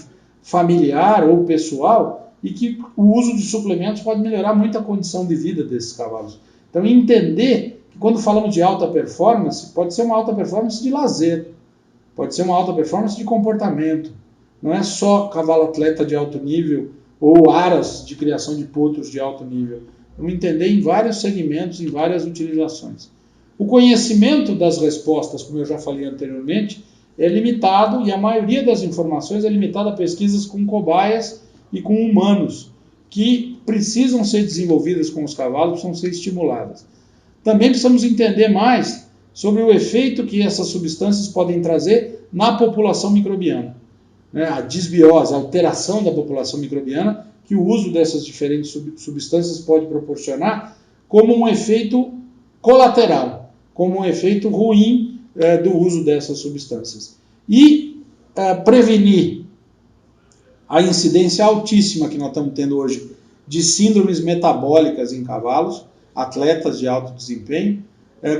familiar ou pessoal, e que o uso de suplementos pode melhorar muito a condição de vida desses cavalos. Então, entender que quando falamos de alta performance, pode ser uma alta performance de lazer, pode ser uma alta performance de comportamento. Não é só cavalo atleta de alto nível ou aras de criação de potros de alto nível. Vamos entender em vários segmentos, em várias utilizações. O conhecimento das respostas, como eu já falei anteriormente, é limitado, e a maioria das informações é limitada a pesquisas com cobaias e com humanos, que precisam ser desenvolvidas com os cavalos, precisam ser estimuladas. Também precisamos entender mais sobre o efeito que essas substâncias podem trazer na população microbiana. A disbiose, a alteração da população microbiana, que o uso dessas diferentes substâncias pode proporcionar como um efeito colateral, como um efeito ruim do uso dessas substâncias. E prevenir a incidência altíssima que nós estamos tendo hoje de síndromes metabólicas em cavalos, atletas de alto desempenho,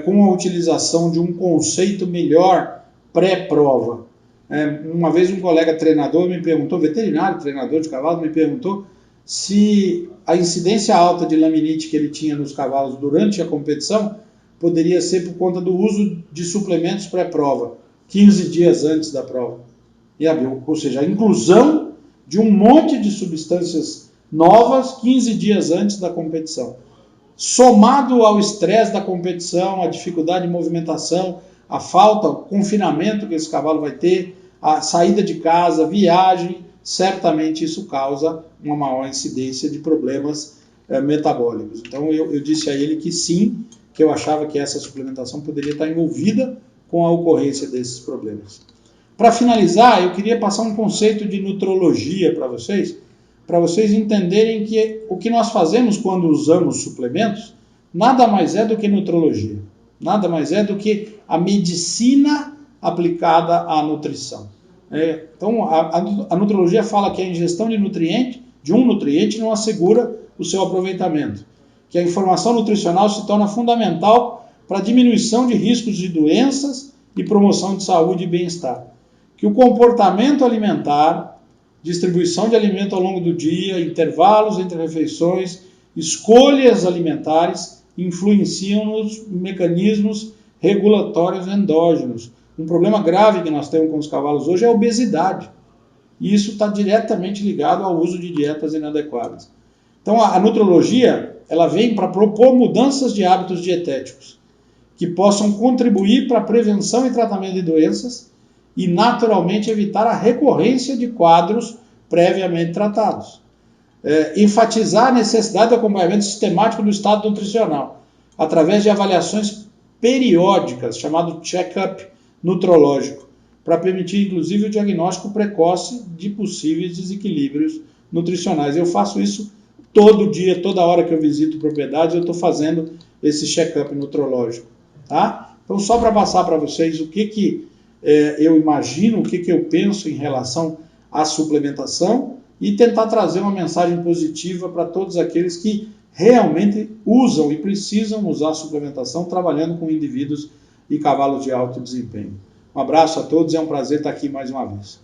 com a utilização de um conceito melhor pré-prova. Uma vez um colega treinador me perguntou, veterinário, treinador de cavalo, me perguntou se a incidência alta de laminite que ele tinha nos cavalos durante a competição poderia ser por conta do uso de suplementos pré-prova, 15 dias antes da prova. Ou seja, a inclusão de um monte de substâncias novas 15 dias antes da competição. Somado ao estresse da competição, a dificuldade de movimentação, a falta, o confinamento que esse cavalo vai ter, a saída de casa, viagem, certamente isso causa uma maior incidência de problemas metabólicos. Então eu disse a ele que sim, que eu achava que essa suplementação poderia estar envolvida com a ocorrência desses problemas. Para finalizar, eu queria passar um conceito de nutrologia para vocês entenderem que o que nós fazemos quando usamos suplementos nada mais é do que nutrologia, nada mais é do que a medicina aplicada à nutrição. Então, a nutrologia fala que a ingestão de um nutriente não assegura o seu aproveitamento, que a informação nutricional se torna fundamental para a diminuição de riscos de doenças e promoção de saúde e bem-estar, que o comportamento alimentar, distribuição de alimento ao longo do dia, intervalos entre refeições, escolhas alimentares influenciam nos mecanismos regulatórios endógenos. Um problema grave que nós temos com os cavalos hoje é a obesidade. E isso está diretamente ligado ao uso de dietas inadequadas. Então a nutrologia ela vem para propor mudanças de hábitos dietéticos que possam contribuir para a prevenção e tratamento de doenças e naturalmente evitar a recorrência de quadros previamente tratados. Enfatizar a necessidade do acompanhamento sistemático do estado nutricional, através de avaliações periódicas, chamado check-up nutrológico, para permitir, inclusive, o diagnóstico precoce de possíveis desequilíbrios nutricionais. Eu faço isso todo dia, toda hora que eu visito propriedades, eu estou fazendo esse check-up nutrológico. Tá? Então, só para passar para vocês o que eu imagino, o que eu penso em relação à suplementação e tentar trazer uma mensagem positiva para todos aqueles que realmente usam e precisam usar a suplementação trabalhando com indivíduos e cavalos de alto desempenho. Um abraço a todos, é um prazer estar aqui mais uma vez.